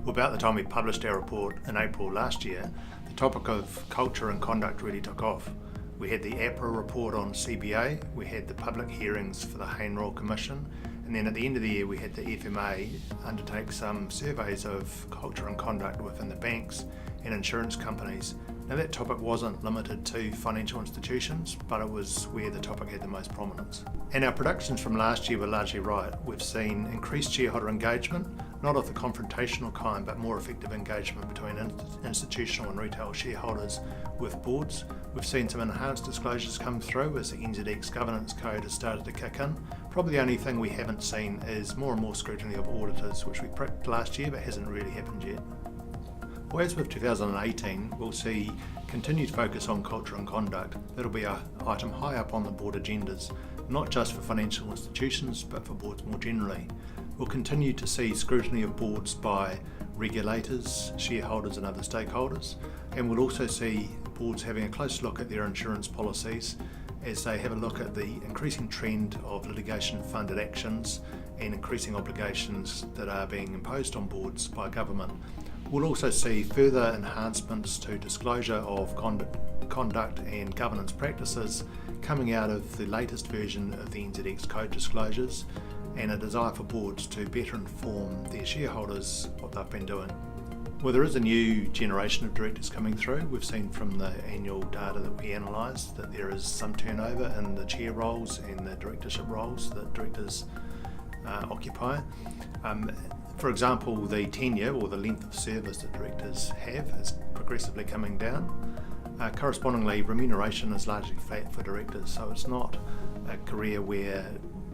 Well, about the time we published our report in April last year, the topic of culture and conduct really took off. We had the APRA report on CBA, we had the public hearings for the Hayne Royal Commission, and then at the end of the year we had the FMA undertake some surveys of culture and conduct within the banks and insurance companies. Now that topic wasn't limited to financial institutions, but it was where the topic had the most prominence. And our predictions from last year were largely right. We've seen increased shareholder engagement, not of the confrontational kind, but more effective engagement between institutional and retail shareholders with boards. We've seen some enhanced disclosures come through as the NZX governance code has started to kick in. Probably the only thing we haven't seen is more and more scrutiny of auditors, which we predicted last year but hasn't really happened yet. Well, as with 2018, we'll see continued focus on culture and conduct. That'll be an item high up on the board agendas, not just for financial institutions, but for boards more generally. We'll continue to see scrutiny of boards by regulators, shareholders and other stakeholders, and we'll also see boards having a close look at their insurance policies as they have a look at the increasing trend of litigation-funded actions and increasing obligations that are being imposed on boards by government. We'll also see further enhancements to disclosure of conduct and governance practices coming out of the latest version of the NZX Code disclosures, and a desire for boards to better inform their shareholders what they've been doing. Well, there is a new generation of directors coming through. We've seen from the annual data that we analysed that there is some turnover in the chair roles and the directorship roles that directors occupy. For example, the tenure or the length of service that directors have is progressively coming down. Correspondingly, remuneration is largely flat for directors, so it's not a career where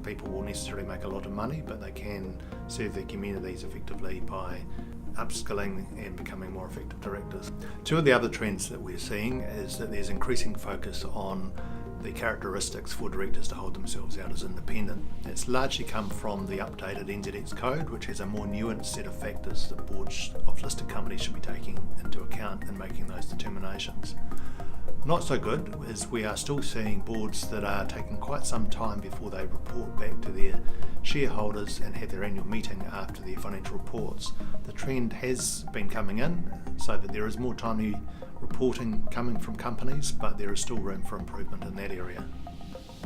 people will necessarily make a lot of money, but they can serve their communities effectively by upskilling and becoming more effective directors. Two of the other trends that we're seeing is that there's increasing focus on the characteristics for directors to hold themselves out as independent. It's largely come from the updated NZX Code, which has a more nuanced set of factors that boards of listed companies should be taking into account in making those determinations. Not so good is we are still seeing boards that are taking quite some time before they report back to their shareholders and have their annual meeting after their financial reports. The trend has been coming in so that there is more timely reporting coming from companies, but there is still room for improvement in that area.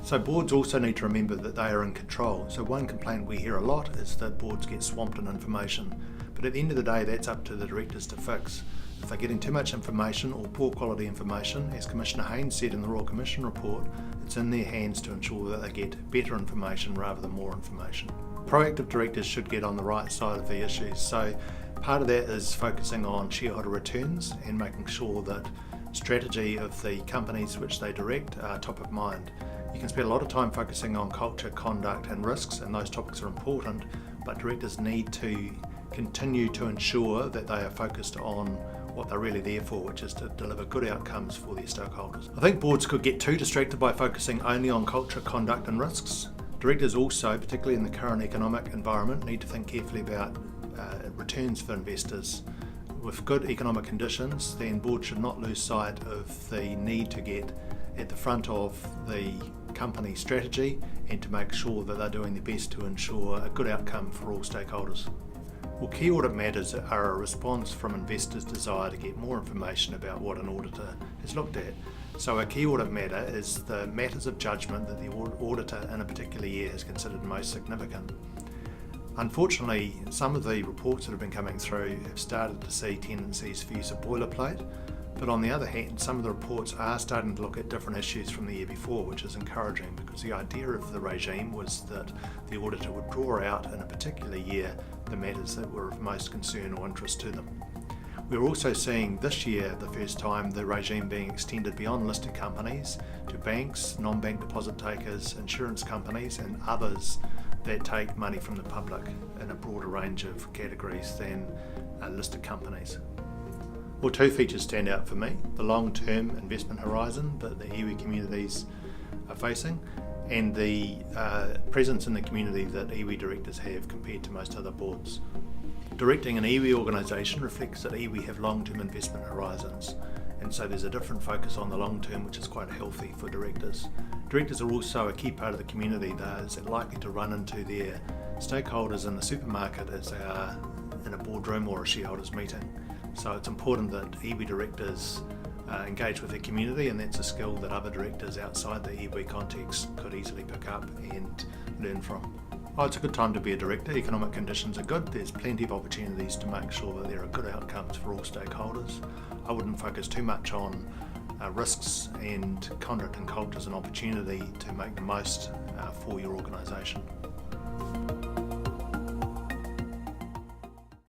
So boards also need to remember that they are in control. So one complaint we hear a lot is that boards get swamped in information, but at the end of the day that's up to the directors to fix. If they're getting too much information or poor quality information, as Commissioner Haynes said in the Royal Commission report, it's in their hands to ensure that they get better information rather than more information. Proactive directors should get on the right side of the issues, so part of that is focusing on shareholder returns and making sure that strategy of the companies which they direct are top of mind. You can spend a lot of time focusing on culture, conduct and risks, and those topics are important, but directors need to continue to ensure that they are focused on what they're really there for, which is to deliver good outcomes for their stakeholders. I think boards could get too distracted by focusing only on culture, conduct and risks. Directors also, particularly in the current economic environment, need to think carefully about returns for investors. With good economic conditions, then boards should not lose sight of the need to get at the front of the company strategy and to make sure that they're doing their best to ensure a good outcome for all stakeholders. Well, key audit matters are a response from investors' desire to get more information about what an auditor has looked at. So a key audit matter is the matters of judgment that the auditor in a particular year has considered most significant. Unfortunately, some of the reports that have been coming through have started to see tendencies for use of boilerplate, but on the other hand, some of the reports are starting to look at different issues from the year before, which is encouraging because the idea of the regime was that the auditor would draw out in a particular year the matters that were of most concern or interest to them. We're also seeing this year the first time the regime being extended beyond listed companies to banks, non-bank deposit takers, insurance companies and others that take money from the public in a broader range of categories than listed companies. Well, two features stand out for me: the long-term investment horizon that the iwi communities are facing and the presence in the community that iwi directors have compared to most other boards. Directing an iwi organisation reflects that iwi have long-term investment horizons, and so there's a different focus on the long term, which is quite healthy for directors. Directors are also a key part of the community that is likely to run into their stakeholders in the supermarket as they are in a boardroom or a shareholders meeting. So it's important that iwi directors engage with their community, and that's a skill that other directors outside the iwi context could easily pick up and learn from. Oh, it's a good time to be a director. Economic conditions are good. There's plenty of opportunities to make sure that there are good outcomes for all stakeholders. I wouldn't focus too much on risks, and conduct and culture as an opportunity to make the most for your organisation.